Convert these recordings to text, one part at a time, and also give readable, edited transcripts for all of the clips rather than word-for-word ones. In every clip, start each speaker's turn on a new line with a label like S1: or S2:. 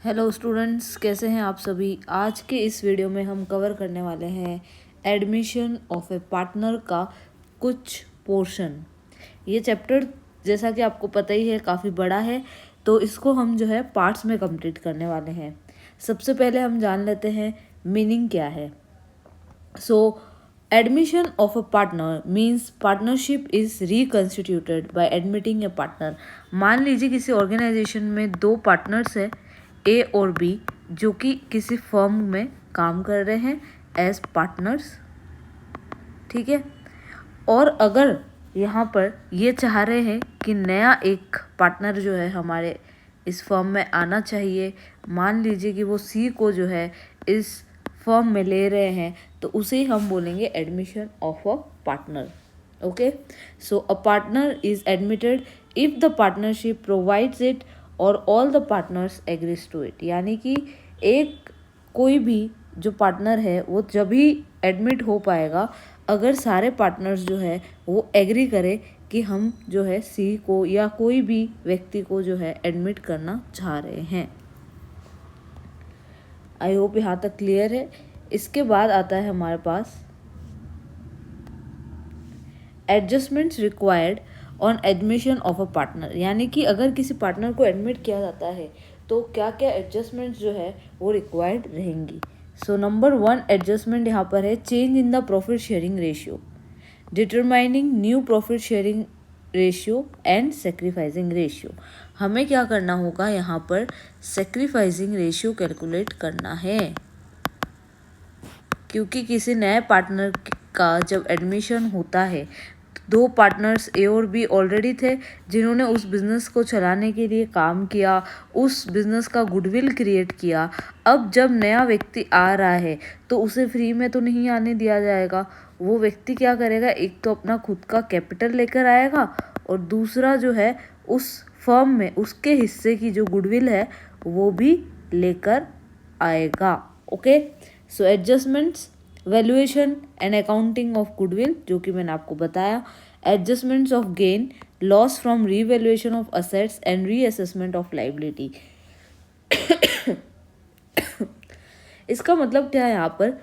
S1: Hello students, कैसे हैं आप सभी। आज के इस वीडियो में हम कवर करने वाले हैं एडमिशन ऑफ ए पार्टनर का कुछ पोर्शन। ये चैप्टर जैसा कि आपको पता ही है काफ़ी बड़ा है, तो इसको हम जो है पार्ट्स में कंप्लीट करने वाले हैं। सबसे पहले हम जान लेते हैं मीनिंग क्या है। Admission of a partner means partnership is reconstituted by admitting a partner. मान लीजिए किसी ऑर्गेनाइजेशन में दो पार्टनर्स है ए और बी, जो कि किसी फर्म में काम कर रहे हैं एज पार्टनर्स, ठीक है। और अगर यहाँ पर ये चाह रहे हैं कि नया एक पार्टनर जो है हमारे इस फर्म में आना चाहिए, मान लीजिए कि वो सी को जो है इस फर्म में ले रहे हैं, तो उसे हम बोलेंगे admission of a partner. Okay, so a partner is admitted if the partnership provides it or all the partners agrees to it. यानी कि एक कोई भी जो पार्टनर है वो जब ही एडमिट हो पाएगा अगर सारे पार्टनर्स जो है वो एग्री करें कि हम जो है सी को या कोई भी व्यक्ति को जो है एडमिट करना चाह रहे हैं। आई होप यहाँ तक क्लियर है। इसके बाद आता है हमारे पास adjustments required on admission of a partner. यानी कि अगर किसी पार्टनर को एडमिट किया जाता है तो क्या क्या एडजस्टमेंट्स जो है वो रिक्वायर्ड रहेंगी। सो नंबर 1 एडजस्टमेंट यहाँ पर है change in the profit sharing ratio, determining new profit sharing ratio and sacrificing ratio. हमें क्या करना होगा, यहाँ पर सेक्रीफाइसिंग रेशियो कैलकुलेट करना है, क्योंकि किसी नए पार्टनर का जब एडमिशन होता है, दो पार्टनर्स ए और बी ऑलरेडी थे जिन्होंने उस बिज़नेस को चलाने के लिए काम किया, उस बिज़नेस का गुडविल क्रिएट किया। अब जब नया व्यक्ति आ रहा है तो उसे फ्री में तो नहीं आने दिया जाएगा। वो व्यक्ति क्या करेगा, एक तो अपना खुद का कैपिटल लेकर आएगा और दूसरा जो है उस फर्म में उसके हिस्से की जो गुडविल है वो भी लेकर आएगा। Okay, so adjustments, valuation and accounting of goodwill, जो कि मैंने आपको बताया। Adjustments of gain, loss from revaluation of assets and reassessment of liability. इसका मतलब क्या है यहाँ पर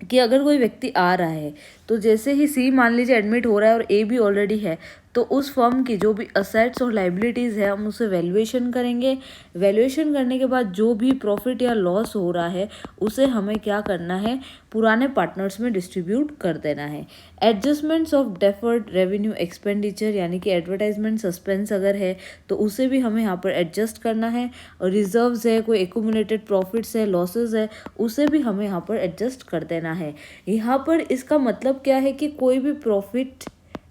S1: कि अगर कोई व्यक्ति आ रहा है तो जैसे ही सी मान लीजिए एडमिट हो रहा है और ए भी ऑलरेडी है, तो उस फर्म की जो भी असेट्स और लाइबिलिटीज़ है हम उसे वैल्यूएशन करेंगे। वैल्यूएशन करने के बाद जो भी प्रॉफिट या लॉस हो रहा है उसे हमें क्या करना है, पुराने पार्टनर्स में डिस्ट्रीब्यूट कर देना है। Adjustments of deferred revenue expenditure, यानी कि एडवर्टाइजमेंट सस्पेंस अगर है तो उसे भी हमें यहाँ पर एडजस्ट करना है। और रिजर्व्स है, कोई एक्यूमुलेटेड प्रॉफिट्स है, लॉसेज है, उसे भी हमें यहाँ पर एडजस्ट कर देना है। यहाँ पर इसका मतलब क्या है कि कोई भी प्रॉफिट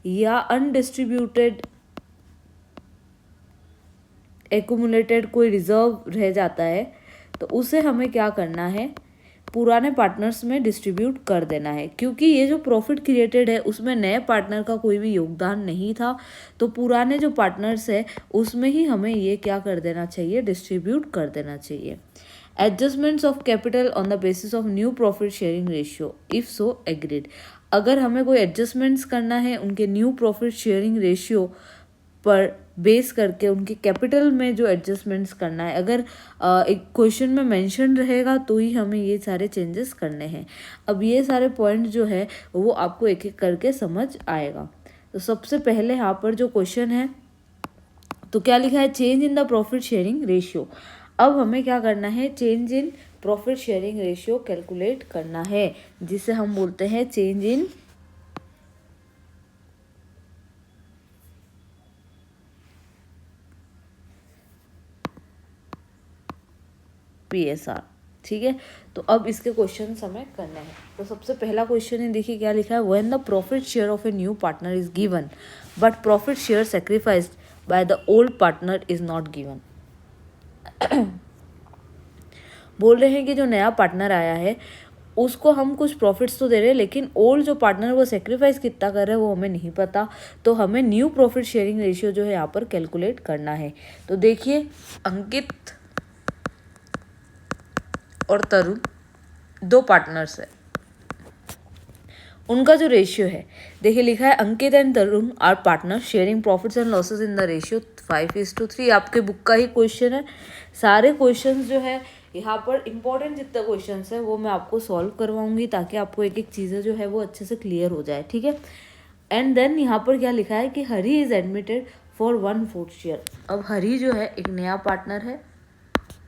S1: या अनडिस्ट्रीब्यूटेड एक्यूमुलेटेड कोई रिजर्व रह जाता है तो उसे हमें क्या करना है, पुराने पार्टनर्स में डिस्ट्रीब्यूट कर देना है। क्योंकि ये जो प्रॉफिट क्रिएटेड है उसमें नए पार्टनर का कोई भी योगदान नहीं था, तो पुराने जो पार्टनर्स है उसमें ही हमें ये क्या कर देना चाहिए, डिस्ट्रीब्यूट कर देना चाहिए। Adjustments of capital on the basis of new profit sharing ratio if so agreed. अगर हमें कोई एडजस्टमेंट्स करना है उनके न्यू प्रॉफिट शेयरिंग रेशियो पर बेस करके, उनके कैपिटल में जो एडजस्टमेंट्स करना है, अगर एक क्वेश्चन में मेंशन रहेगा तो ही हमें ये सारे चेंजेस करने हैं। अब ये सारे पॉइंट जो है वो आपको एक एक करके समझ आएगा। तो सबसे पहले यहाँ पर जो क्वेश्चन है तो क्या लिखा है, change in the profit sharing ratio. अब हमें क्या करना है, change in profit sharing ratio calculate करना है, जिसे हम बोलते हैं चेंज इन PSR। ठीक है, तो अब इसके क्वेश्चन हमें करने हैं। तो सबसे पहला क्वेश्चन है, देखिए क्या लिखा है, when the profit share of a new partner is given but profit share sacrificed by the old partner is not given. बोल रहे हैं कि जो नया पार्टनर आया है उसको हम कुछ प्रॉफिट्स तो दे रहे हैं, लेकिन ओल्ड जो पार्टनर वो सेक्रीफाइस कितना कर रहा है वो हमें नहीं पता। तो हमें न्यू प्रॉफिट शेयरिंग रेशियो जो है यहाँ पर कैलकुलेट करना है। तो देखिए, अंकित और तरुण दो पार्टनर्स है, उनका जो रेशियो है, देखिए लिखा है Ankit and Tarun are partner sharing profits and losses in the ratio 5:3। आपके बुक का ही क्वेश्चन है। सारे क्वेश्चंस जो है यहाँ पर इंपॉर्टेंट जितना क्वेश्चंस है वो मैं आपको सॉल्व करवाऊंगी ताकि आपको एक एक चीज़ें जो है वो अच्छे से क्लियर हो जाए, ठीक है। एंड देन यहाँ पर क्या लिखा है कि हरी इज एडमिटेड फॉर 1/4 शेयर। अब हरी जो है एक नया पार्टनर है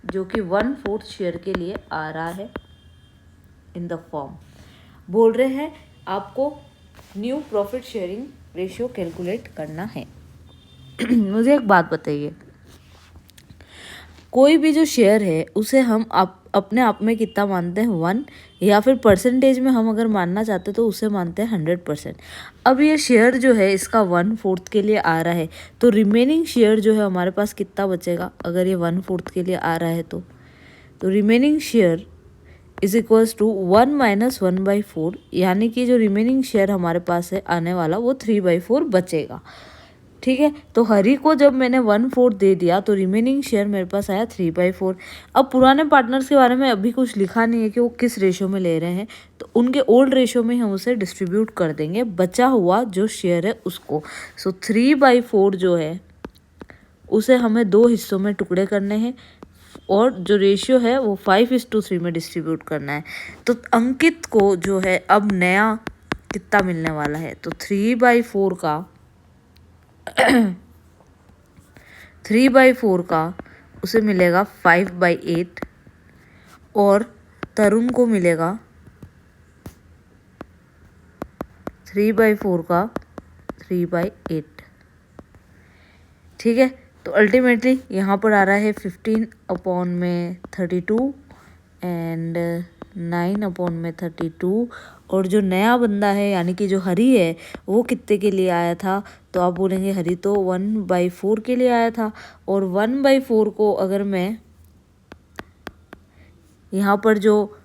S1: जो कि 1/4 शेयर के लिए आ रहा है इन द फॉर्म। बोल रहे हैं आपको new profit sharing ratio calculate करना है। मुझे एक बात बताइए, कोई भी जो शेयर है उसे हम अपने आप में कितना मानते हैं 1, या फिर परसेंटेज में हम अगर मानना चाहते हैं तो उसे मानते हैं 100%। अब ये शेयर जो है इसका 1/4 के लिए आ रहा है, तो रिमेनिंग शेयर जो है हमारे पास कितना बचेगा अगर ये 1/4 के लिए आ रहा है तो remaining share is equals to 1 - 1/4, यानी कि जो रिमेनिंग शेयर हमारे पास है आने वाला वो 3/4 बचेगा, ठीक है। तो हरी को जब मैंने 1/4 दे दिया तो रिमेनिंग शेयर मेरे पास आया 3/4। अब पुराने पार्टनर्स के बारे में अभी कुछ लिखा नहीं है कि वो किस रेशो में ले रहे हैं, तो उनके ओल्ड रेशो में हम उसे डिस्ट्रीब्यूट कर देंगे बचा हुआ जो शेयर है उसको। सो 3/4 जो है उसे हमें 2 हिस्सों में टुकड़े करने हैं और जो रेशियो है वो 5:3 में डिस्ट्रीब्यूट करना है। तो अंकित को जो है अब नया कितना मिलने वाला है, तो 3/4 का उसे मिलेगा 5/8 और तरुण को मिलेगा 3/4 का 3/8, ठीक है। तो अल्टीमेटली यहाँ पर आ रहा है 15/32 एंड 9/32। और जो नया बंदा है यानी कि जो हरी है वो कितने के लिए आया था, तो आप बोलेंगे हरी तो 1/4 के लिए आया था। और 1/4 को अगर मैं यहाँ पर जो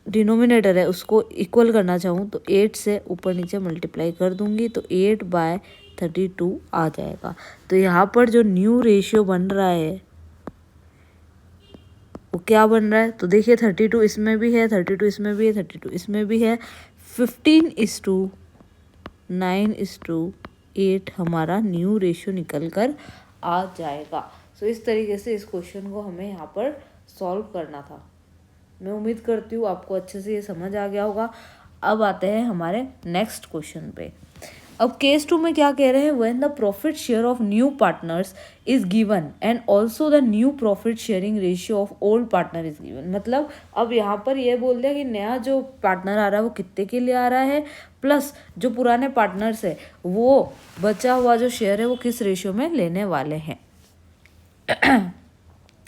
S1: डिनोमिनेटर है उसको इक्वल करना चाहूँ तो 8 से ऊपर नीचे मल्टीप्लाई कर दूंगी तो 8/32 आ जाएगा। तो यहाँ पर जो न्यू रेशियो बन रहा है वो क्या बन रहा है, तो देखिए 32 इसमें भी है, 32 इसमें भी है, 32 इसमें भी है, 15:9:8 हमारा न्यू रेशियो निकल कर आ जाएगा। सो इस तरीके से इस क्वेश्चन को हमें यहाँ पर सॉल्व करना था। मैं उम्मीद करती हूँ आपको अच्छे से ये समझ आ गया होगा। अब आते हैं हमारे नेक्स्ट क्वेश्चन पे। अब केस 2 में क्या कह रहे हैं, when the profit share of new partners is given and also the new profit sharing ratio of old partner is given. मतलब अब यहाँ पर ये बोल दिया कि नया जो पार्टनर आ रहा है वो कितने के लिए आ रहा है, प्लस जो पुराने पार्टनर्स है वो बचा हुआ जो शेयर है वो किस रेशियो में लेने वाले हैं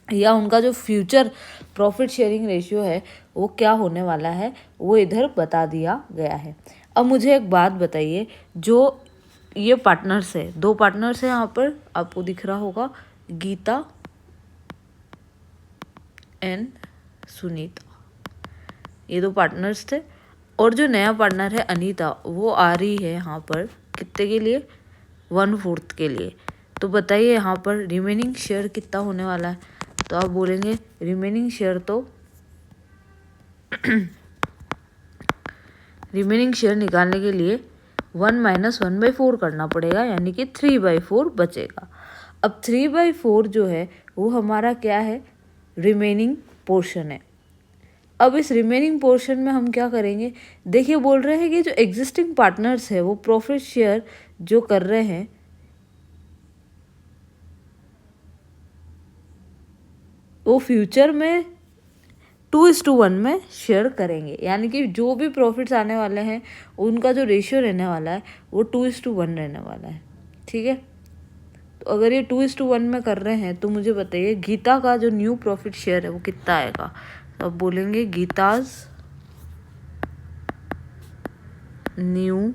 S1: या उनका जो फ्यूचर प्रॉफिट शेयरिंग रेशियो है वो क्या होने वाला है वो इधर बता दिया गया है। अब मुझे एक बात बताइए, जो ये पार्टनर्स है, 2 पार्टनर्स हैं यहाँ पर, आपको दिख रहा होगा गीता एंड सुनीता, ये 2 पार्टनर्स थे। और जो नया पार्टनर है अनीता वो आ रही है यहाँ पर कितने के लिए, 1/4 के लिए। तो बताइए यहाँ पर रिमेनिंग शेयर कितना होने वाला है, तो आप बोलेंगे रिमेनिंग शेयर तो रिमेनिंग शेयर निकालने के लिए 1 - 1/4 करना पड़ेगा, यानी कि 3/4 बचेगा। अब 3/4 जो है वो हमारा क्या है, रिमेनिंग पोर्शन है। अब इस रिमेनिंग पोर्शन में हम क्या करेंगे, देखिए बोल रहे हैं कि जो एग्जिस्टिंग पार्टनर्स है वो प्रॉफिट शेयर जो कर रहे हैं वो फ्यूचर में 2:1 में शेयर करेंगे, यानी कि जो भी प्रॉफिट्स आने वाले हैं उनका जो रेशियो रहने वाला है वो 2:1 रहने वाला है, ठीक है। तो अगर ये 2:1 में कर रहे हैं तो मुझे बताइए गीता का जो न्यू प्रॉफिट शेयर है वो कितना आएगा, तो अब बोलेंगे Geeta's new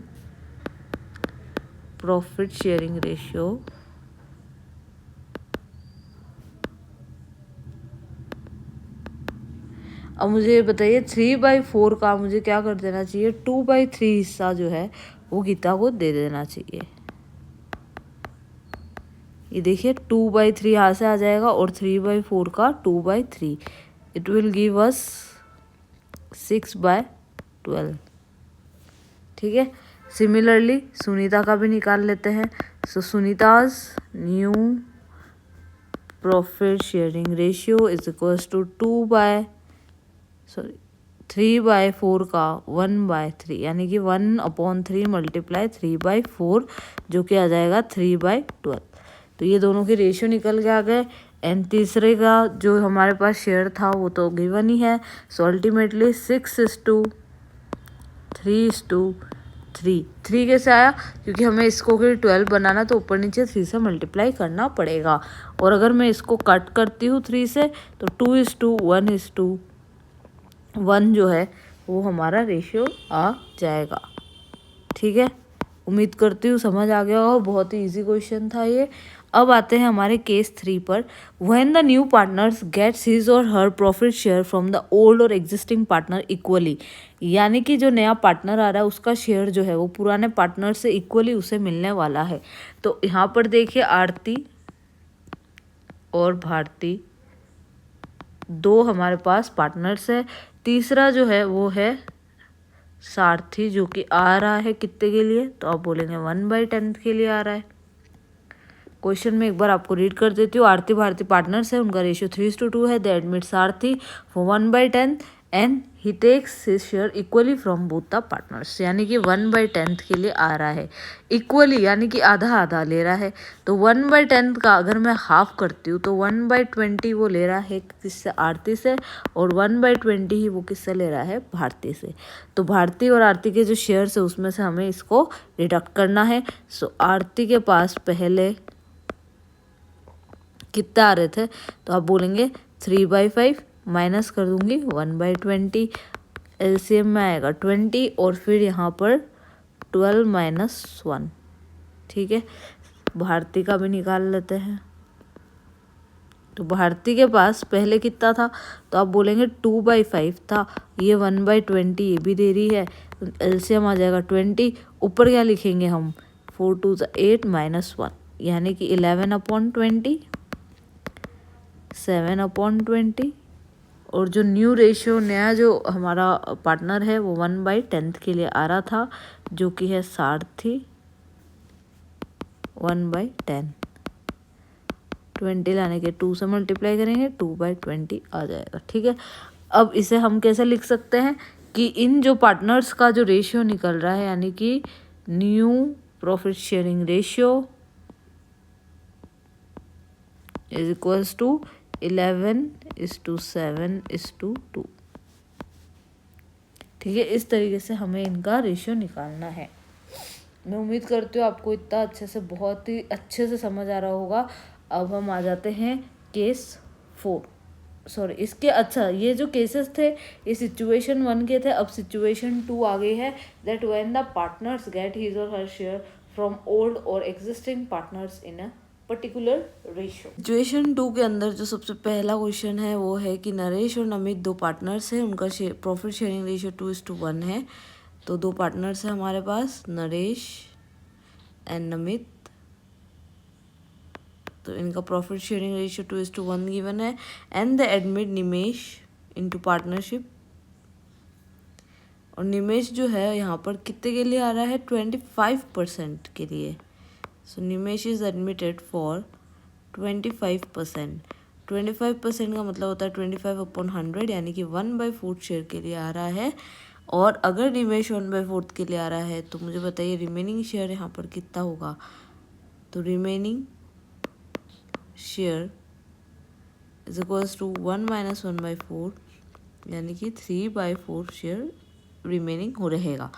S1: profit sharing ratio अब मुझे बताइए 3/4 का मुझे क्या कर देना चाहिए, 2/3 हिस्सा जो है वो गीता को दे देना चाहिए। ये देखिए 2/3 यहाँ से आ जाएगा और 3/4 का 2/3, इट विल गिव अस 6/3। 12। ठीक है, सिमिलरली सुनीता का भी निकाल लेते हैं। So Sunita's new profit sharing ratio is equals to 3/4 का 1/3, यानी कि 1/3 मल्टीप्लाई 3/4, जो कि आ जाएगा 3/12। तो ये दोनों की रेशियो निकल के आ गए। एंड तीसरे का जो हमारे पास शेयर था वो तो गिवन ही है। सो अल्टीमेटली 6:3:3 3 कैसे आया, क्योंकि हमें इसको कि 12 बनाना तो ऊपर नीचे 3 से मल्टीप्लाई करना पड़ेगा। और अगर मैं इसको कट करती हूँ 3 से तो 2:1:1 जो है वो हमारा रेशियो आ जाएगा। ठीक है, उम्मीद करती हूँ समझ आ गया होगा, बहुत ही इजी क्वेश्चन था ये। अब आते हैं हमारे केस 3 पर। When the new partners gets his or her profit share from the old or existing partner equally, यानी कि जो नया पार्टनर आ रहा है उसका शेयर जो है वो पुराने पार्टनर से इक्वली उसे मिलने वाला है। तो यहाँ पर देखिए आरती और भारती दो हमारे पास पार्टनर्स है। तीसरा जो है वो है सारथी, जो कि आ रहा है कितने के लिए, तो आप बोलेंगे 1/10 के लिए आ रहा है। क्वेश्चन में एक बार आपको रीड कर देती हूँ। आरती भारती पार्टनर्स है, उनका रेशियो 3:2 है। They admit Sarathi for 1/10 and he takes his share equally from both the partners, यानी कि 1/10 के लिए आ रहा है। इक्वली यानी कि आधा आधा ले रहा है। तो 1/10 का अगर मैं हाफ करती हूँ तो 1/20 वो ले रहा है किससे, आरती से, और 1/20 ही वो किससे ले रहा है, भारती से। तो भारती और आरती के जो शेयर्स है उसमें से हमें इसको डिडक्ट करना है। सो आरती के पास पहले कितने आ रहे थे, तो आप बोलेंगे 3/5, माइनस कर दूंगी 1/20, एलसीएम में आएगा 20, और फिर यहाँ पर 12 - 1। ठीक है, भारती का भी निकाल लेते हैं। तो भारती के पास पहले कितना था, तो आप बोलेंगे 2/5 था, ये 1/20 ये भी दे रही है, तो एलसीएम आ जाएगा 20। ऊपर क्या लिखेंगे हम, 4 2 8 -1, यानी कि 11/20, 7/20। और जो न्यू रेशियो नया जो हमारा पार्टनर है वो 1/10 के लिए आ रहा था, जो कि है सारथी 1/10। 20 लाने के 2 से मल्टीप्लाई करेंगे 2/20 आ जाएगा। ठीक है, अब इसे हम कैसे लिख सकते हैं कि इन जो पार्टनर्स का जो रेशियो निकल रहा है, यानी कि new profit sharing ratio is equals to 11:7:2। ठीक है, इस तरीके से हमें इनका रेशियो निकालना है। मैं उम्मीद करती हूँ आपको इतना अच्छे से, बहुत ही अच्छे से समझ आ रहा होगा। अब हम आ जाते हैं केस 4, सॉरी इसके, अच्छा ये जो केसेस थे ये सिचुएशन 1 के थे। अब सिचुएशन 2 आ गई है, that when the partners get his or her share from old or existing partners in a particular ratio. Situation 2 के अंदर जो सबसे पहला क्वेश्चन है वो है कि नरेश और नमित दो पार्टनर्स हैं, उनका प्रॉफिट शेयरिंग रेशियो 2:1 है। तो दो पार्टनर्स हैं हमारे पास, नरेश एंड नमित, तो इनका प्रॉफिट शेयरिंग रेशियो 2:1 गिवन है। And the admit Nimesh into partnership, और निमेश जो है यहाँ पर कितने के लिए आ रहा है, 25% के लिए। सो निमेश इज एडमिटेड फॉर 25%। 25% का मतलब होता है 25/100, यानी कि 1/4 शेयर के लिए आ रहा है। और अगर निमेश 1/4 के लिए आ रहा है तो मुझे बताइए रिमेनिंग शेयर यहाँ पर कितना होगा। तो remaining share is equals to 1 - 1/4, यानी कि 3/4 शेयर रिमेनिंग हो रहेगा।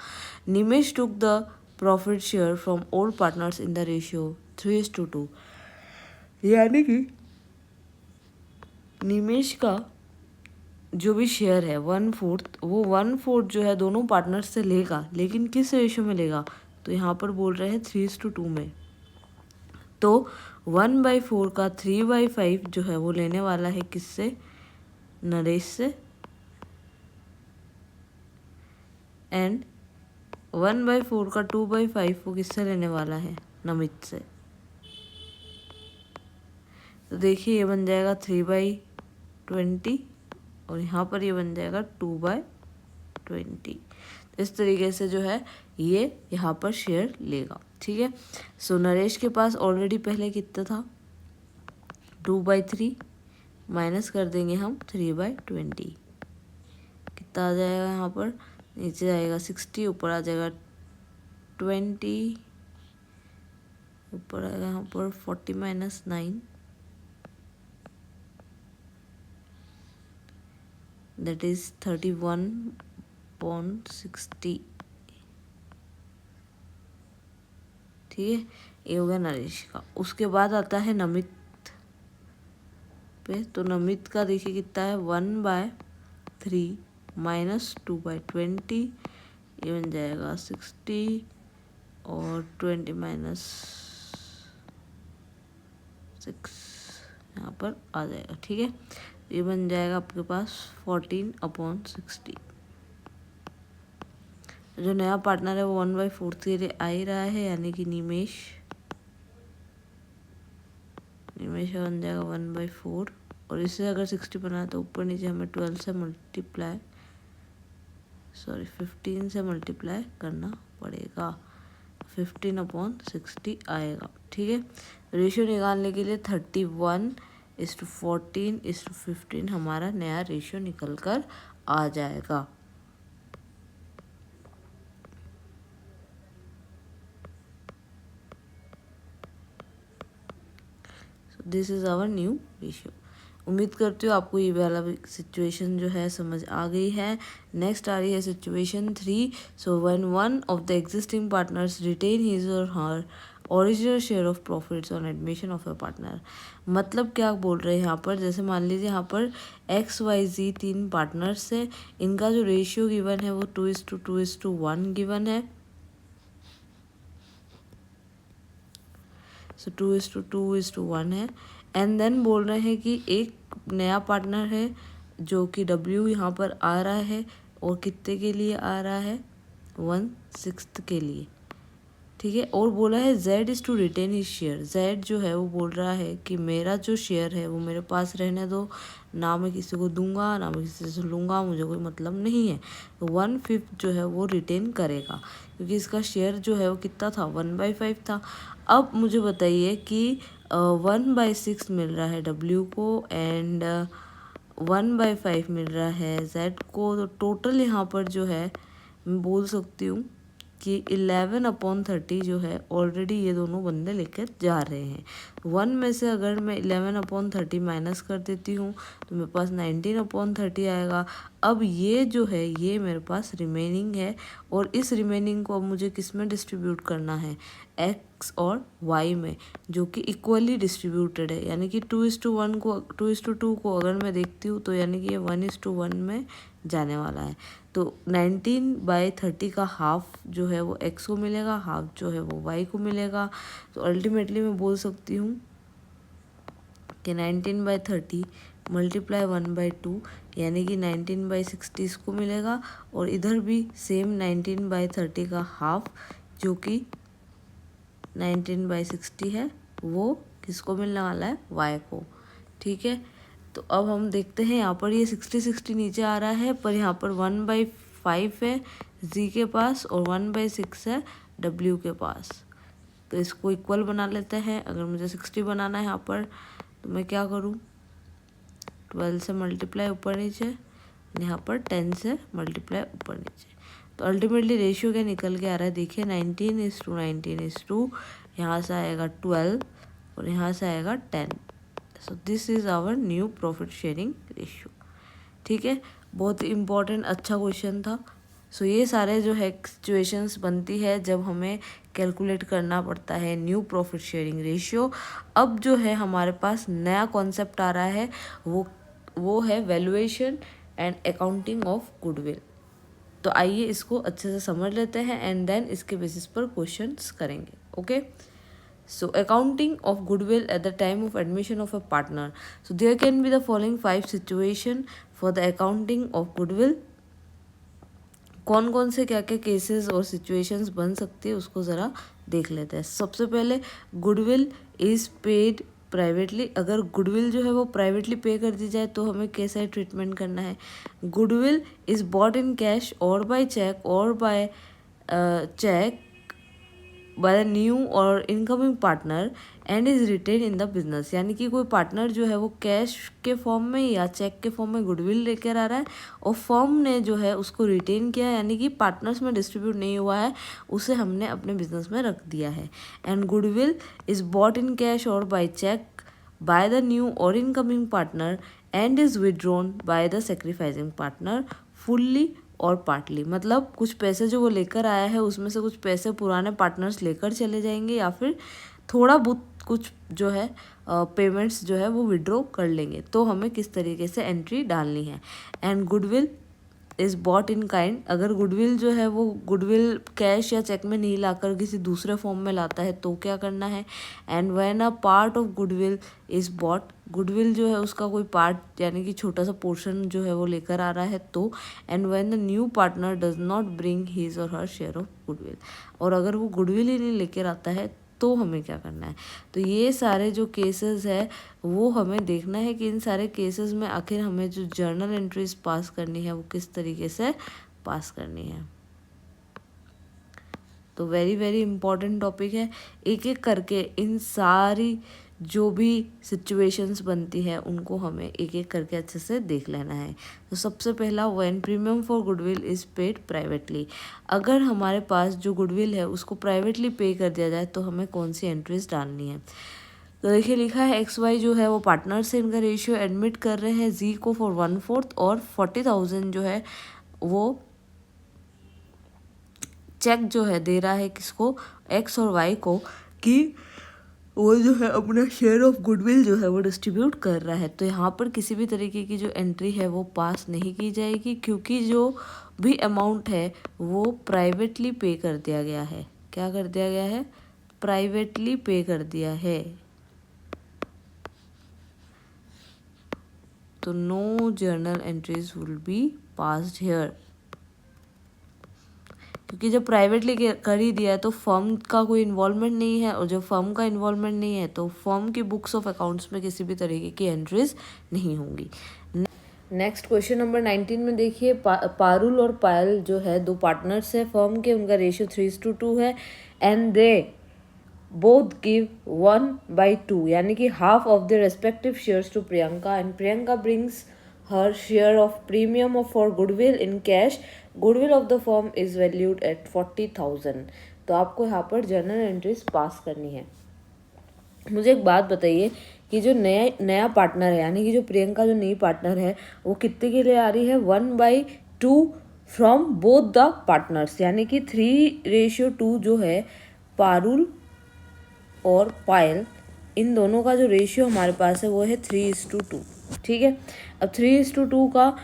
S1: Nimesh took the profit share from old partners in the ratio 3:2, यानी कि निमेश का जो भी शेयर है 1/4, वो 1/4 जो है दोनों पार्टनर्स से लेगा, लेकिन किस रेशियो में लेगा, तो यहाँ पर बोल रहे हैं 3:2 में। तो 1/4 का 3/5 जो है वो लेने वाला है किससे, नरेश से, एंड 1/4 का 2/5 वो किससे लेने वाला है, नमित से। तो देखिए ये बन जाएगा 3/20, और यहाँ पर ये बन जाएगा 2/20। इस तरीके से जो है ये यहाँ पर शेयर लेगा। ठीक है, सो नरेश के पास ऑलरेडी पहले कितना था 2/3 माइनस कर देंगे हम 3/20, कितना आ जाएगा यहाँ पर, नीचे आएगा 60, ऊपर आ जाएगा 20, ऊपर आएगा यहाँ पर 40 - 9 दैट इज 31/60। ठीक है, ये हो गया नरेश का। उसके बाद आता है नमित पे, तो नमित का देखिए कितना है 1/3 माइनस 2/20, ये बन जाएगा 60 और 20 - 6 यहाँ पर आ जाएगा। ठीक है, ये बन जाएगा आपके पास 14/60। जो नया पार्टनर है वो 1/4 के लिए आ ही रहा है, यानी कि निमेश बन जाएगा 1/4, और इससे अगर 60 बनाए तो ऊपर नीचे हमें 15 से मल्टीप्लाई करना पड़ेगा, 15/60 आएगा। ठीक है, रेशियो निकालने के लिए 31:14:15 हमारा नया रेशियो निकल कर आ जाएगा। This is our new ratio. उम्मीद करती हूँ आपको ये वाला सिचुएशन जो है समझ आ गई है। नेक्स्ट आ रही है situation 3। So when one of the existing partners retain his or her original share of profits on admission of a partner. मतलब क्या बोल रहे हैं यहाँ पर, जैसे मान लीजिए यहाँ पर XYZ 3 पार्टनर्स है, इनका जो रेशियो गिवन है वो 2:2:1 गिवन है। सो 2:2:1 है। एंड देन बोल रहे हैं कि एक नया पार्टनर है जो कि W यहाँ पर आ रहा है, और कितने के लिए आ रहा है 1/6 के लिए। ठीक है, और बोला है Z is to retain his share. Z जो है वो बोल रहा है कि मेरा जो शेयर है वो मेरे पास रहने दो, ना मैं किसी को दूंगा ना मैं किसी से लूँगा, मुझे कोई मतलब नहीं है। तो 1/5 जो है वो रिटेन करेगा, क्योंकि इसका शेयर जो है वो कितना था 1/5 था। अब मुझे बताइए कि 1/6 मिल रहा है W को एंड 1/5 मिल रहा है Z को, तो टोटल यहाँ पर जो है मैं बोल सकती हूँ कि 11/30 जो है ऑलरेडी ये दोनों बंदे लेकर जा रहे हैं। 1 में से अगर मैं 11/30 माइनस कर देती हूँ तो मेरे पास 19/30 आएगा। अब ये जो है ये मेरे पास रिमेनिंग है, और इस रिमेनिंग को अब मुझे किस में डिस्ट्रीब्यूट करना है, X और Y में, जो कि इक्वली डिस्ट्रीब्यूटेड है। यानी कि 2:2 को अगर मैं देखती हूँ तो यानी कि ये 1:1 में जाने वाला है। तो 19/30 का हाफ जो है वो X को मिलेगा, हाफ जो है वो Y को मिलेगा। तो अल्टीमेटली मैं बोल सकती हूँ कि 19/30 मल्टीप्लाई 1/2 यानी कि 19/60 इसको मिलेगा, और इधर भी सेम 19/30 का हाफ जो कि 19/60 है वो किसको मिलने वाला है, Y को। ठीक है, तो अब हम देखते हैं यहाँ पर ये 60 नीचे आ रहा है, पर यहाँ पर 1/5 है Z के पास और 1/6 है W के पास। तो इसको इक्वल बना लेते हैं। अगर मुझे 60 बनाना है यहाँ पर तो मैं क्या करूँ, 12 से मल्टीप्लाई ऊपर नीचे, यहाँ पर 10 से मल्टीप्लाई ऊपर नीचे। तो अल्टीमेटली रेशियो क्या निकल के आ रहा है, देखिए 19:19:2, यहाँ से आएगा 12 और यहाँ से आएगा 10। So this is our new profit sharing ratio. ठीक है, बहुत इम्पॉर्टेंट अच्छा क्वेश्चन था। सो ये सारे जो है सिचुएशंस बनती है जब हमें कैलकुलेट करना पड़ता है न्यू प्रॉफिट शेयरिंग रेशियो। अब जो है हमारे पास नया कॉन्सेप्ट आ रहा है वो है valuation and accounting of goodwill. तो आइए इसको अच्छे से समझ लेते हैं एंड देन इसके बेसिस पर क्वेश्चंस करेंगे। Okay, so accounting of goodwill at the time of admission of a partner. So there can be the following 5 situation for the accounting of goodwill. कौन कौन से क्या क्या केसेस और सिचुएशंस बन सकती है उसको ज़रा देख लेते हैं। सबसे पहले गुडविल इज़ पेड प्राइवेटली, अगर गुडविल जो है वो प्राइवेटली पे कर दी जाए तो हमें कैसा ट्रीटमेंट करना है। Goodwill is bought in cash or by cheque or by cheque by the new or incoming partner and is retained in the business, यानी कि कोई पार्टनर जो है वो कैश के फॉर्म में या चेक के फॉर्म में गुडविल लेकर आ रहा है और फर्म ने जो है उसको रिटेन किया, यानी कि पार्टनर्स में डिस्ट्रीब्यूट नहीं हुआ है, उसे हमने अपने बिजनेस में रख दिया है। And goodwill is bought in cash or by cheque by the new or incoming partner and is withdrawn by the sacrificing partner fully or partly, मतलब कुछ पैसे जो वो लेकर आया है उसमें से कुछ पैसे पुराने पार्टनर्स लेकर चले जाएंगे या फिर थोड़ा बहुत कुछ जो है पेमेंट्स जो है वो विड्रॉ कर लेंगे। तो हमें किस तरीके से एंट्री डालनी है। And goodwill is bought in kind, अगर गुडविल जो है वो गुडविल कैश या चेक में नहीं लाकर किसी दूसरे फॉर्म में लाता है तो क्या करना है। And when a part of goodwill is bought, goodwill जो है उसका कोई पार्ट यानी कि छोटा सा पोर्शन जो है वो लेकर आ रहा है तो। And when the new partner does not bring his or her share of goodwill, और अगर वो गुडविल ही नहीं लेकर आता है तो हमें क्या करना है। तो ये सारे जो केसेस है वो हमें देखना है कि इन सारे केसेस में आखिर हमें जो जर्नल एंट्रीज पास करनी है वो किस तरीके से पास करनी है। तो वेरी वेरी इंपॉर्टेंट टॉपिक है, एक एक करके इन सारी जो भी सिचुएशंस बनती है उनको हमें एक एक करके अच्छे से देख लेना है। तो सबसे पहला, when premium for goodwill is paid privately, अगर हमारे पास जो गुडविल है उसको प्राइवेटली पे कर दिया जाए तो हमें कौन सी एंट्रीज डालनी है। तो देखिए लिखा है XY जो है वो पार्टनर से इनका रेशियो एडमिट कर रहे हैं Z को फॉर 1/4 और 40,000 जो है वो चेक जो है दे रहा है किसको, X और Y को, कि वो जो है अपना शेयर ऑफ गुडविल जो है वो डिस्ट्रीब्यूट कर रहा है। तो यहाँ पर किसी भी तरीके की जो एंट्री है वो पास नहीं की जाएगी क्योंकि जो भी अमाउंट है वो प्राइवेटली पे कर दिया गया है। क्या कर दिया गया है? प्राइवेटली पे कर दिया है। तो no journal entries will be passed here, क्योंकि जब प्राइवेटली कर ही दिया है तो फर्म का कोई इन्वॉल्वमेंट नहीं है, और जब फर्म का इन्वॉल्वमेंट नहीं है तो फर्म की बुक्स ऑफ अकाउंट्स में किसी भी तरीके की एंट्रीज नहीं होंगी। नेक्स्ट क्वेश्चन नंबर 19 में देखिए, पारुल और पायल जो है दो पार्टनर्स है फर्म के, उनका रेशियो 3:2 है एंड दे बोथ गिव 1/2, यानी कि half of the respective shares to Priyanka and Priyanka brings her share of premium for goodwill in cash. Goodwill of the firm is valued at 40,000. तो आपको यहाँ पर जर्नल एंट्रीज पास करनी है। मुझे एक बात बताइए कि जो नया पार्टनर है यानी कि जो प्रियंका जो नई पार्टनर है वो कितने के लिए आ रही है? 1/2 फ्रॉम बोथ द पार्टनर्स, यानी कि 3:2 जो है पारुल और पायल, इन दोनों का जो रेशियो हमारे पास है वो है 3:2। ठीक है, अब 3:2 का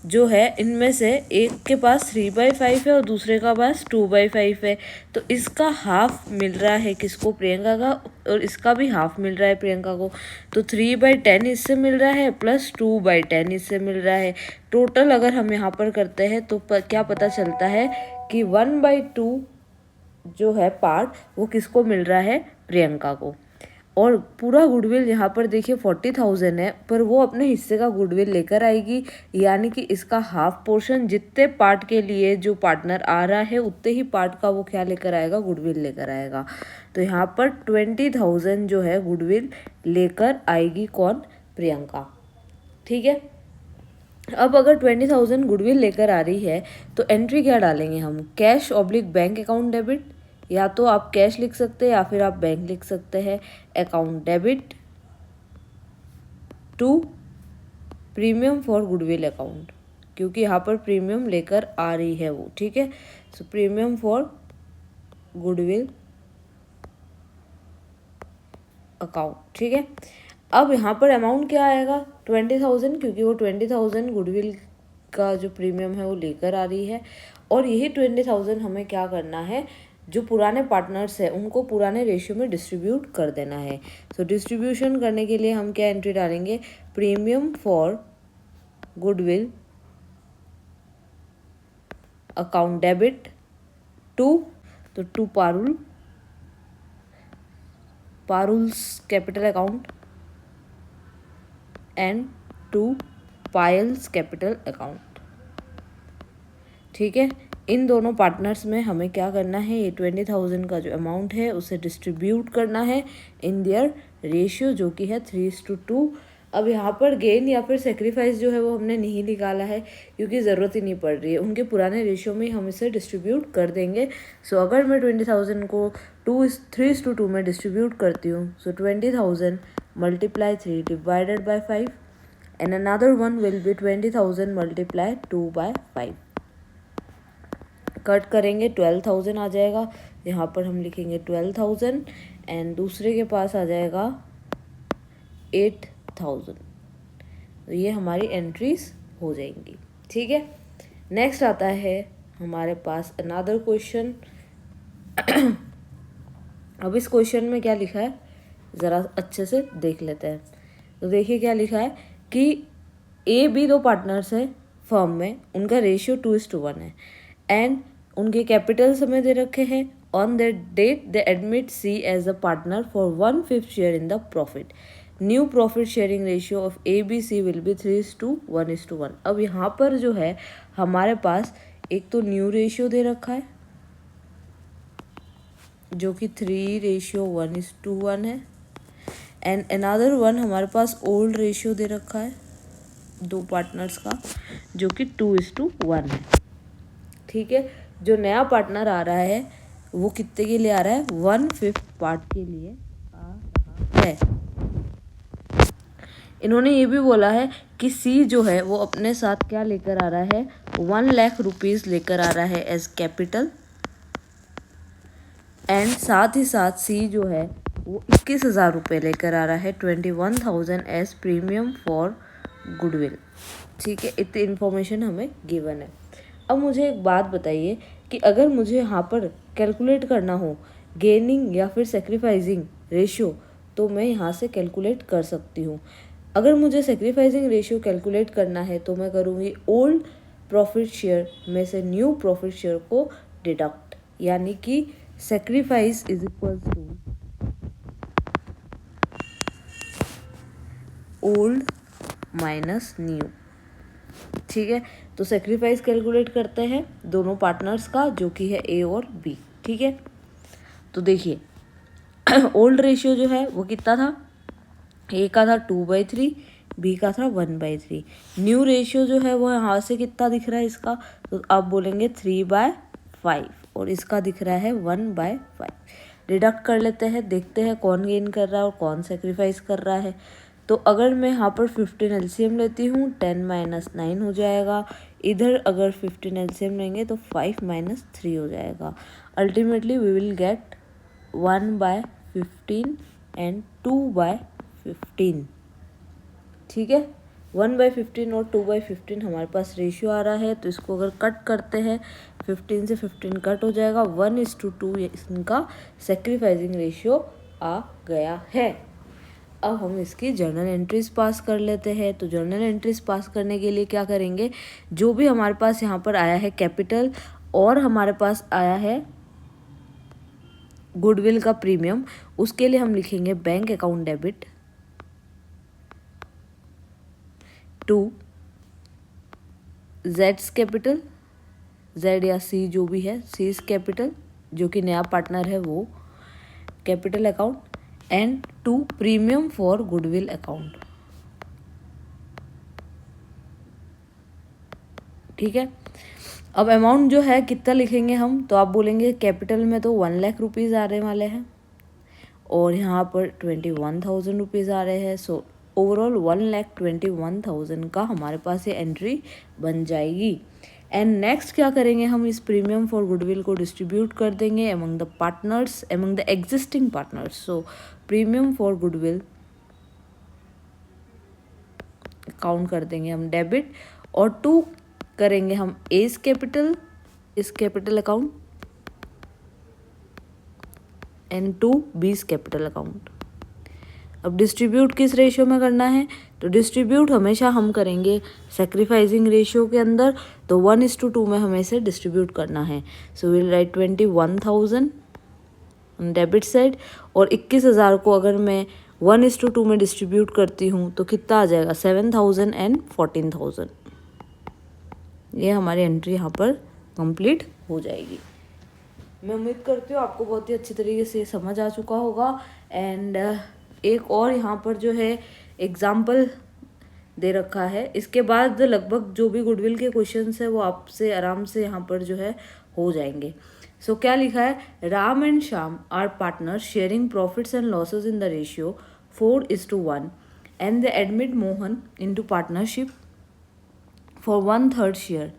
S1: जो है इनमें से एक के पास 3/5 है और दूसरे का पास 2/5 है, तो इसका हाफ मिल रहा है किसको? प्रियंका का, और इसका भी हाफ मिल रहा है प्रियंका को। तो 3/10 इससे मिल रहा है प्लस 2/10 इससे मिल रहा है। टोटल अगर हम यहाँ पर करते हैं तो क्या पता चलता है कि 1/2 जो है पार्ट वो किसको मिल रहा है? प्रियंका को। और पूरा गुडविल यहाँ पर देखिए 40,000 है, पर वो अपने हिस्से का गुडविल लेकर आएगी, यानी कि इसका हाफ पोर्शन जितने पार्ट के लिए जो पार्टनर आ रहा है उतने ही पार्ट का वो क्या लेकर आएगा? गुडविल लेकर आएगा। तो यहाँ पर 20,000 जो है गुडविल लेकर आएगी कौन? प्रियंका। ठीक है, अब अगर 20,000 गुडविल लेकर आ रही है तो एंट्री क्या डालेंगे हम? Cash oblique bank account debit, या तो आप कैश लिख सकते हैं या फिर आप बैंक लिख सकते हैं। Account debit to premium for goodwill account, क्योंकि यहाँ पर प्रीमियम लेकर आ रही है वो। ठीक है, सो प्रीमियम फॉर गुडविल अकाउंट। ठीक है, अब यहाँ पर अमाउंट क्या आएगा? 20,000, क्योंकि वो 20,000 गुडविल का जो प्रीमियम है वो लेकर आ रही है। और यही 20,000 हमें क्या करना है? जो पुराने पार्टनर्स हैं उनको पुराने रेशियो में डिस्ट्रीब्यूट कर देना है। सो डिस्ट्रीब्यूशन करने के लिए हम क्या एंट्री डालेंगे? Premium for goodwill account debit to, तो to Parul's capital account and to Payal's capital account. ठीक है, इन दोनों पार्टनर्स में हमें क्या करना है, ये 20,000 का जो अमाउंट है उसे डिस्ट्रीब्यूट करना है इन देयर रेशियो, जो कि है 3:2। अब यहाँ पर गेन या फिर सेक्रीफाइस जो है वो हमने नहीं निकाला है क्योंकि ज़रूरत ही नहीं पड़ रही है, उनके पुराने रेशियो में हम इसे डिस्ट्रीब्यूट कर देंगे। सो अगर मैं 20,000 को 3:2 में डिस्ट्रीब्यूट करती हूँ, सो 20,000 × 3 divided by 5 and another one will be 20,000 × 2/5। Cut करेंगे 12,000 आ जाएगा, यहाँ पर हम लिखेंगे 12,000 एंड दूसरे के पास आ जाएगा 8,000। तो ये हमारी एंट्रीज हो जाएंगी। ठीक है, नेक्स्ट आता है हमारे पास अनदर क्वेश्चन। अब इस क्वेश्चन में क्या लिखा है ज़रा अच्छे से देख लेते हैं। तो देखिए क्या लिखा है कि ए बी दो पार्टनर्स है फर्म में, उनका रेशियो 2:1 है एंड उनके कैपिटल्स हमें दे रखे हैं। On that date they admit C as a partner for 1/5 share in the profit. New profit sharing ratio of ABC will be 3:1:1। अब यहाँ पर जो है हमारे पास एक तो न्यू रेशियो दे रखा है जो कि 3:1:1 है एंड अनदर वन हमारे पास ओल्ड रेशियो दे रखा है दो पार्टनर्स का जो कि 2:1 है। ठीक है, जो नया पार्टनर आ रहा है वो कितने के लिए आ रहा है, 1/5 पार्ट के लिए आ रहा है। इन्होंने ये भी बोला है कि सी जो है वो अपने साथ क्या लेकर आ रहा है, 1 लाख रुपीज़ लेकर आ रहा है एज कैपिटल एंड साथ ही साथ सी जो है वो 21,000 रुपये लेकर आ रहा है 21,000 एज प्रीमियम फॉर गुडविल। ठीक है, इतनी इन्फॉर्मेशन हमें गिवन है। अब मुझे एक बात बताइए कि अगर मुझे यहाँ पर कैलकुलेट करना हो गेनिंग या फिर सेक्रीफाइसिंग रेशियो तो मैं यहाँ से कैलकुलेट कर सकती हूँ। अगर मुझे सेक्रीफाइसिंग रेशियो कैलकुलेट करना है तो मैं करूँगी ओल्ड प्रॉफिट शेयर में से न्यू प्रॉफिट शेयर को डिडक्ट, यानी कि sacrifice is equal to old minus new. ठीक है, तो सेक्रीफाइस कैलकुलेट करते हैं दोनों पार्टनर्स का जो कि है ए और बी। ठीक है, तो देखिए ओल्ड रेशियो जो है वो कितना था, ए का था 2/3, बी का था 1/3। न्यू रेशियो जो है वो यहाँ से कितना दिख रहा है इसका, तो आप बोलेंगे 3/5 और इसका दिख रहा है 1/5। डिडक्ट कर लेते हैं, देखते हैं कौन गेन कर रहा है और कौन सेक्रीफाइस कर रहा है। तो अगर मैं यहाँ पर 15 LCM लेती हूँ 10 - 9 हो जाएगा। इधर अगर 15 LCM लेंगे तो 5 - 3 हो जाएगा। Ultimately we will get 1/15 and 2/15। ठीक है, 1/15 और 2/15 हमारे पास रेशियो आ रहा है। तो इसको अगर कट करते हैं 15 से 15 कट हो जाएगा, 1:2 इनका सेक्रीफाइसिंग रेशियो आ गया है। अब हम इसकी जर्नल एंट्रीज पास कर लेते हैं। तो जर्नल एंट्रीज पास करने के लिए क्या करेंगे, जो भी हमारे पास यहाँ पर आया है कैपिटल और हमारे पास आया है गुडविल का प्रीमियम, उसके लिए हम लिखेंगे बैंक अकाउंट डेबिट टू जेड्स कैपिटल, जेड या सी जो भी है, सीज कैपिटल जो कि नया पार्टनर है वो capital account and to premium for goodwill account. ठीक है, अब अमाउंट जो है कितना लिखेंगे हम, तो आप बोलेंगे कैपिटल में तो 1 लाख रुपीज़ आ रहे वाले हैं और यहाँ पर 21,000 रुपीज़ आ रहे हैं। सो ओवरऑल 1,21,000 का हमारे पास ये एंट्री बन जाएगी। एंड नेक्स्ट क्या करेंगे, हम इस प्रीमियम फॉर गुडविल को डिस्ट्रीब्यूट कर देंगे among the partners, among the existing partners. So premium for goodwill count कर देंगे हम डेबिट और 2 करेंगे हम एज कैपिटल, इस कैपिटल अकाउंट एंड 2 बीस कैपिटल अकाउंट। अब डिस्ट्रीब्यूट किस रेशियो में करना है, तो डिस्ट्रीब्यूट हमेशा हम करेंगे सेक्रीफाइसिंग रेशियो के अंदर, तो 1:2 में हमें इसे डिस्ट्रीब्यूट करना है। So will write 21,000 debit side और 21,000 को अगर मैं 1:2 में डिस्ट्रीब्यूट करती हूँ तो कितना आ जाएगा 7,000 एंड 14,000। ये हमारी एंट्री यहाँ पर कंप्लीट हो जाएगी। मैं उम्मीद करती हूँ आपको बहुत ही अच्छी तरीके से समझ आ चुका होगा। एंड एक और यहाँ पर जो है एग्जाम्पल दे रखा है, इसके बाद लगभग जो भी गुडविल के क्वेश्चंस है वो आपसे आराम से यहाँ पर जो है हो जाएंगे। सो क्या लिखा है, Ram and Shyam are partners sharing profits and losses in the ratio 4:1 and they admit Mohan into partnership for 1/3 share.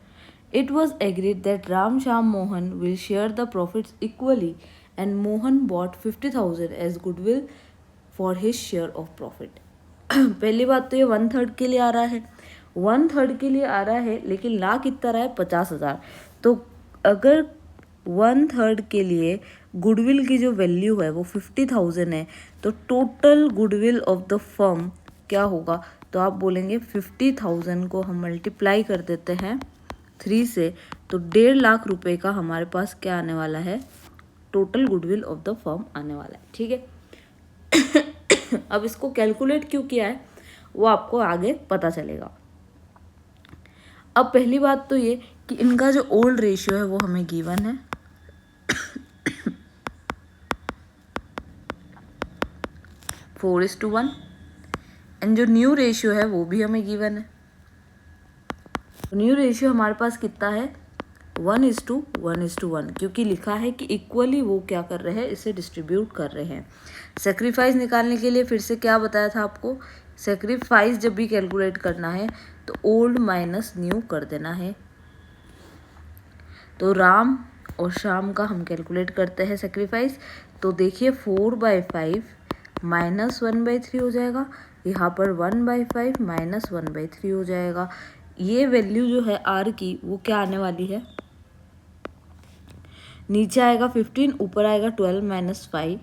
S1: It was agreed that Ram Shyam Mohan will share the profits equally and Mohan bought 50,000 as goodwill for his share of profit. पहली बात तो ये 1/3 के लिए आ रहा है, 1/3 के लिए आ रहा है, लेकिन ला कितना रहा है 50,000। तो अगर 1/3 के लिए गुडविल की जो वैल्यू है वो 50,000 है, तो total goodwill of the firm क्या होगा, तो आप बोलेंगे 50,000 को हम मल्टीप्लाई कर देते हैं 3 से, तो 1.5 लाख रुपए का हमारे पास क्या आने वाला है, total goodwill of the firm आने वाला है। ठीक है। अब इसको कैलकुलेट क्यों किया है वो आपको आगे पता चलेगा। अब पहली बात तो ये कि इनका जो ओल्ड रेशियो है वो हमें गिवन है, 4:1, एंड जो न्यू रेशियो है वो भी हमें गिवन है। न्यू रेशियो हमारे पास कितना है, 1:1, क्योंकि लिखा है कि इक्वली वो क्या कर रहे हैं, इसे डिस्ट्रीब्यूट कर रहे हैं। सेक्रीफाइस निकालने के लिए फिर से क्या बताया था आपको, सेक्रीफाइस जब भी कैलकुलेट करना है तो ओल्ड माइनस न्यू कर देना है। तो राम और श्याम का हम कैलकुलेट करते हैं सेक्रीफाइस, तो देखिए 4/5 माइनस 1/3 हो जाएगा, यहाँ पर 1/5 माइनस 1/3 हो जाएगा। ये वैल्यू जो है आर की वो क्या आने वाली है, नीचे आएगा 15, ऊपर आएगा 12 माइनस 5,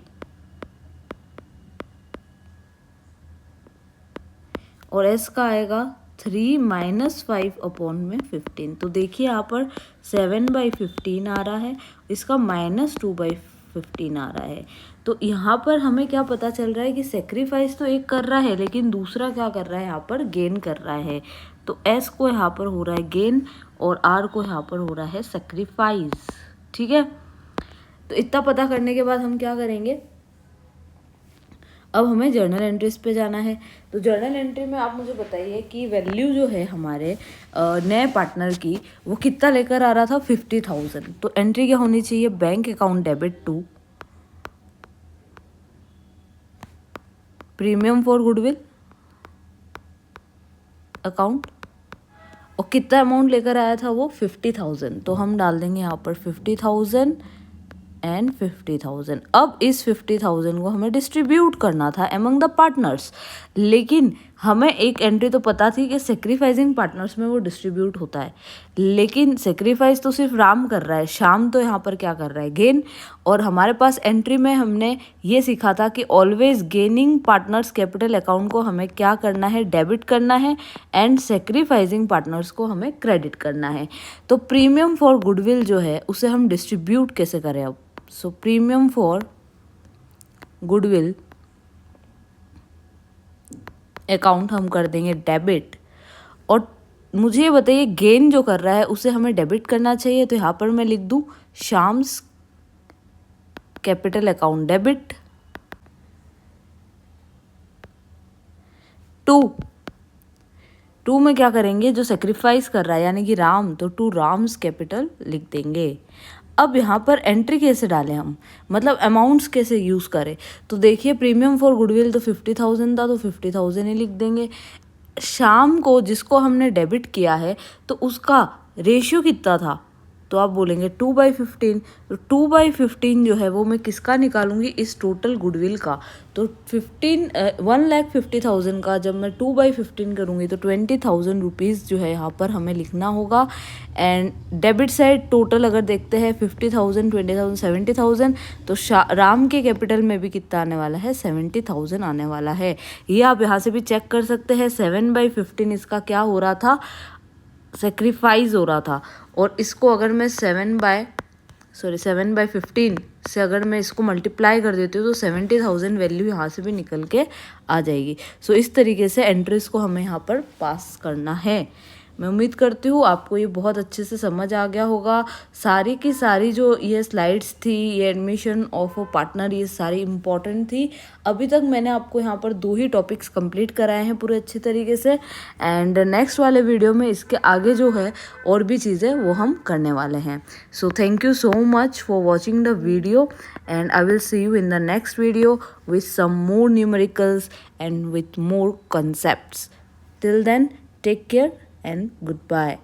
S1: और एस का आएगा 3 माइनस 5 अपॉन में 15। तो देखिए यहाँ पर 7/15 आ रहा है, इसका -2/15 आ रहा है। तो यहाँ पर हमें क्या पता चल रहा है कि सेक्रीफाइस तो एक कर रहा है, लेकिन दूसरा क्या कर रहा है, यहाँ पर गेन कर रहा है। तो एस को यहाँ पर हो रहा है गेन और आर को यहाँ पर हो रहा है सेक्रीफाइस। ठीक है, तो इतना पता करने के बाद हम क्या करेंगे, अब हमें जर्नल एंट्रीज पे जाना है। तो जर्नल एंट्री में आप मुझे बताइए कि वैल्यू जो है हमारे नए पार्टनर की वो कितना लेकर आ रहा था, 50,000। तो एंट्री क्या होनी चाहिए, bank account debit to premium for goodwill account, और कितना अमाउंट लेकर आया था वो 50,000। तो हम डाल देंगे यहाँ पर 50,000 एंड 50,000। अब इस 50,000 को हमें डिस्ट्रीब्यूट करना था एमंग द पार्टनर्स, लेकिन हमें एक एंट्री तो पता थी कि सेक्रीफाइसिंग पार्टनर्स में वो डिस्ट्रीब्यूट होता है, लेकिन सेक्रीफाइस तो सिर्फ राम कर रहा है, श्याम तो यहाँ पर क्या कर रहा है, गेन। और हमारे पास एंट्री में हमने ये सीखा था कि always gaining partners capital account को हमें क्या करना है, डेबिट करना है, एंड सेक्रीफाइसिंग पार्टनर्स को हमें क्रेडिट करना है। तो प्रीमियम फॉर गुडविल जो है उसे हम डिस्ट्रीब्यूट कैसे करें अब, सो प्रीमियम फॉर गुडविल अकाउंट हम कर देंगे डेबिट। और मुझे ये बताइए गेन जो कर रहा है उसे हमें डेबिट करना चाहिए, तो यहाँ पर मैं लिख दूँ Shyam's capital account debit to में क्या करेंगे, जो सेक्रीफाइस कर रहा है यानी कि राम, तो टू राम्स कैपिटल लिख देंगे। अब यहाँ पर एंट्री कैसे डालें हम, मतलब अमाउंट्स कैसे यूज़ करें, तो देखिए प्रीमियम फॉर गुडविल तो 50,000 था, तो 50,000 ही लिख देंगे। शाम को जिसको हमने डेबिट किया है तो उसका रेशियो कितना था, तो आप बोलेंगे 2/15। तो 2/15 जो है वो मैं किसका निकालूंगी, इस टोटल गुडविल का। तो 1,50,000 का जब मैं 2/15 करूँगी तो 20,000 रुपीज़ जो है यहाँ पर हमें लिखना होगा। एंड डेबिट साइड टोटल अगर देखते हैं 50,000, 20,000, 70,000, तो राम के कैपिटल में भी कितना आने वाला है, 70,000 आने वाला है। ये आप यहाँ से भी चेक कर सकते हैं। 7/15 इसका क्या हो रहा था, सेक्रीफाइस हो रहा था, और इसको अगर मैं 7/15 7/15 से अगर मैं इसको मल्टीप्लाई कर देती हूँ तो 70,000 वैल्यू यहाँ से भी निकल के आ जाएगी। सो इस तरीके से एंट्रीज को हमें यहाँ पर पास करना है। मैं उम्मीद करती हूँ आपको ये बहुत अच्छे से समझ आ गया होगा। सारी की सारी जो ये स्लाइड्स थी, ये एडमिशन ऑफ अ पार्टनर, ये सारी इम्पॉर्टेंट थी। अभी तक मैंने आपको यहाँ पर 2 ही टॉपिक्स कंप्लीट कराए हैं पूरे अच्छे तरीके से, एंड नेक्स्ट वाले वीडियो में इसके आगे जो है और भी चीज़ें वो हम करने वाले हैं। So thank you so much for watching the video, and I will see you in the next video with some more numericals and with more concepts. Till then, take care and goodbye.